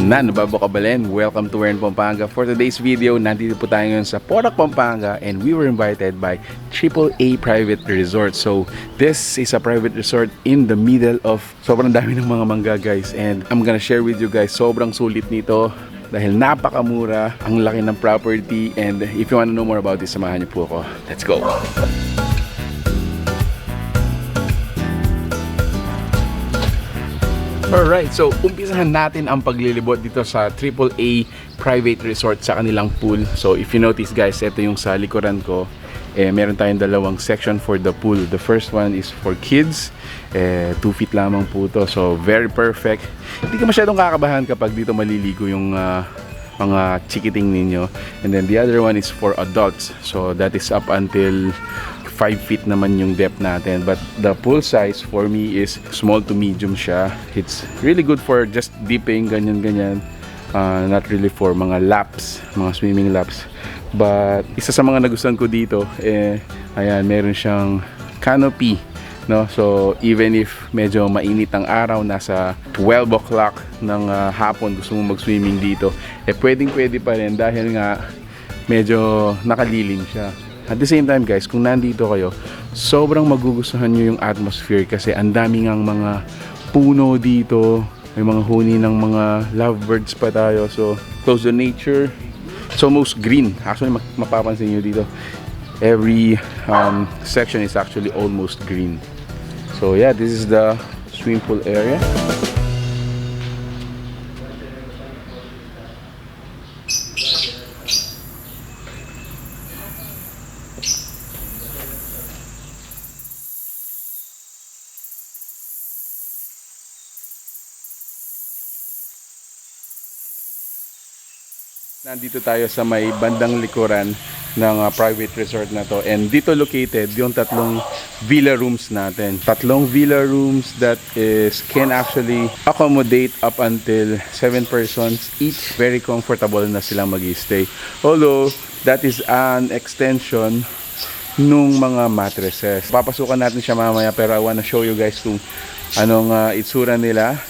Nanubabo Kabalen, welcome to Wern, Pampanga. For today's video, nandito po tayo ngayon sa Porac, Pampanga, and we were invited by AAA Private Resort. So this is a private resort in the middle of sobrang dami ng mga mangga, guys, and I'm gonna share with you guys, sobrang sulit nito dahil napakamura, ang laki ng property, and if you wanna know more about this, samahan niyo po ako. Let's go! Alright, so umpisahan natin ang paglilibot dito sa AAA Private Resort sa kanilang pool. So if you notice, guys, ito yung sa likuran ko. Meron tayong dalawang section for the pool. The first one is for kids. 2 feet lamang po ito. So very perfect. Hindi ka masyadong kakabahan kapag dito maliligo yung mga chikiting ninyo. And then the other one is for adults. So that is up until 5 feet naman yung depth natin, but the pool size for me is small to medium siya. It's really good for just dipping, ganyan-ganyan. Not really for mga laps, mga swimming laps. But isa sa mga nagustuhan ko dito, ayan, meron siyang canopy, no? So even if medyo mainit ang araw, nasa 12 o'clock ng hapon, gusto mo mag-swimming dito, pwedeng-pwede pa rin dahil nga medyo nakalilim siya. At the same time, guys, kung nandito kayo, sobrang magugustuhan nyo yung atmosphere kasi ang dami ngang mga puno dito. May mga huni ng mga lovebirds pa tayo. So, close to nature. It's almost green. Actually, mapapansin nyo dito. Every section is actually almost green. So, yeah, this is the swimming pool area. Nandito tayo sa may bandang likuran ng private resort na to, and dito located yung tatlong villa rooms natin. Tatlong villa rooms that can actually accommodate up until 7 persons each. Very comfortable na silang mag-stay. Although that is an extension nung mga mattresses. Papasukan natin siya mamaya, pero I wanna show you guys kung anong itsura nila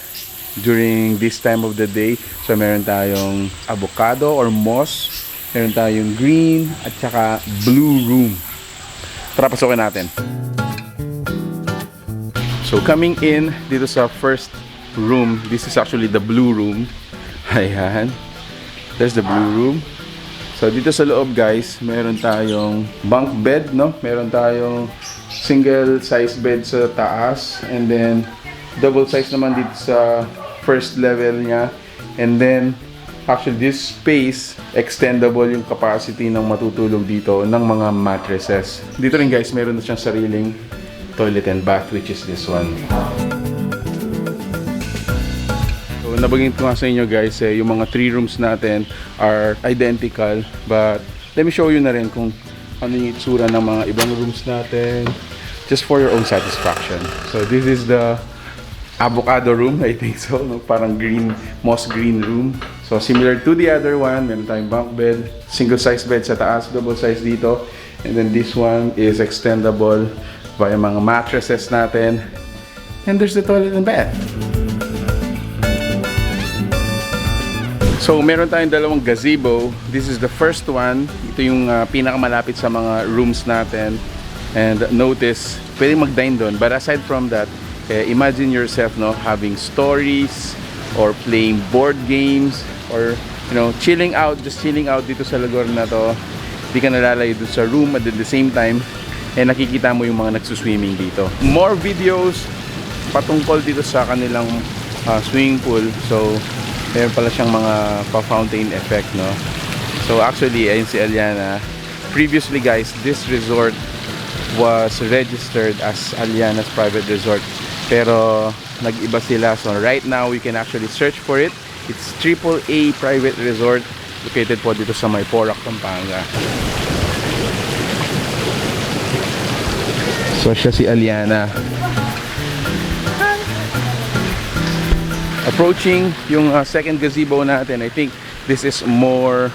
during this time of the day. So meron tayong avocado or moss, meron tayong green at saka blue room. Tara, pasukin natin. So coming in dito sa first room, this is actually the blue room. Ayan, there's the blue room. So dito sa loob, guys, meron tayong bunk bed, no? Meron tayong single size bed sa taas, and then double size naman dito sa first level niya. And then actually this space extendable yung capacity ng matutulog dito ng mga mattresses. Dito rin, guys, meron na siyang sariling toilet and bath, which is this one. So nabanggit ko nga sa inyo, guys, yung mga 3 rooms natin are identical, but let me show you na rin kung ano yung itsura ng mga ibang rooms natin just for your own satisfaction. So this is the avocado room, I think so, no? Parang green, moss green room. So similar to the other one, meron tayong bunk bed, single size bed sa taas, double size dito, and then this one is extendable via mga mattresses natin, and there's the toilet and bath. So meron tayong dalawang gazebo. This is the first one. Ito yung pinakamalapit sa mga rooms natin, and notice pwedeng mag-dine doon, but aside from that, imagine yourself, no, having stories or playing board games, or chilling out, just chilling out dito sa lugar na to. Hindi ka nalalayo dito sa room, at at the same time nakikita mo yung mga nagsuswimming dito. More videos patungkol dito sa kanilang swimming pool. So meron pala siyang mga pa-fountain effect, no. So actually, ayun si Aliana. Previously, guys, this resort was registered as Aliana's Private Resort, pero nag-iba sila. So right now we can actually search for it. It's AAA Private Resort, located po dito sa may Porac, Pampanga. So siya si Aliana. Approaching yung second gazebo natin, I think this is more,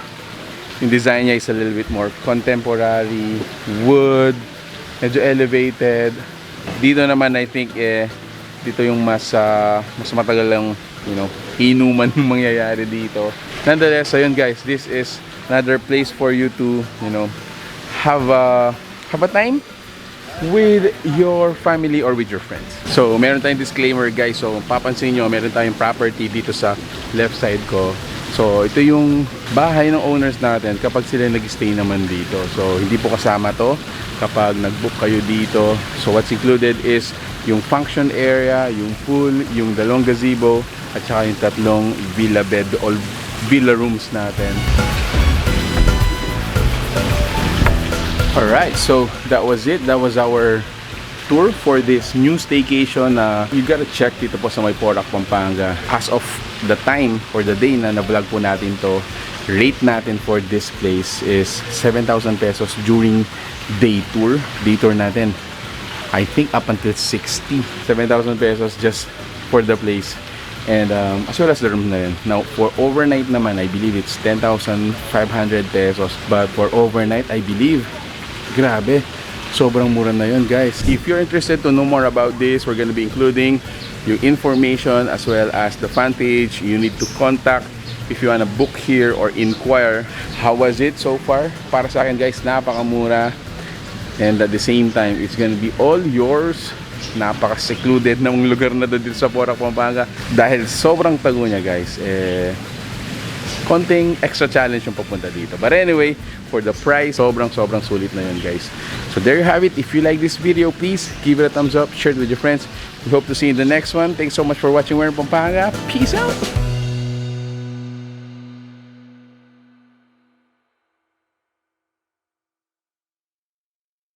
yung design niya is a little bit more contemporary, wood, medyo elevated. Dito naman, I think dito yung mas matagal lang inuman yung mangyayari dito. Nonetheless, ayun guys, this is another place for you to, have a time with your family or with your friends. So, meron tayong disclaimer guys. So, papansin nyo, meron tayong property dito sa left side ko. So, ito yung bahay ng owners natin kapag sila nag-stay naman dito. So, hindi po kasama to kapag nag-book kayo dito. So, what's included is yung function area, yung pool, yung dalawang gazebo, at saka yung tatlong villa bed or villa rooms natin. Alright, so that was it. That was our tour for this new staycation. You gotta check dito po sa may Porac, Pampanga. As of the time or the day na na-vlog po natin to, rate natin for this place is 7,000 pesos during day tour. Day tour natin, I think up until 60. 7,000 pesos just for the place. And as well as the room na yun. Now, for overnight naman, I believe it's 10,500 pesos. But for overnight, I believe, grabe, sobrang mura na yun guys. If you're interested to know more about this, we're gonna be including yung information as well as the fan page. You need to contact if you wanna book here or inquire. How was it so far? Para sa akin guys, napakamura. And at the same time, it's gonna be all yours. Napaka-secluded ng lugar na doon dito sa Porac, Pampanga. Dahil sobrang tago niya guys, konting extra challenge yung papunta dito. But anyway, for the price, sobrang sulit na yun guys. So there you have it. If you like this video, please give it a thumbs up, share it with your friends. We hope to see you in the next one. Thanks so much for watching We're in Pampanga. Peace out!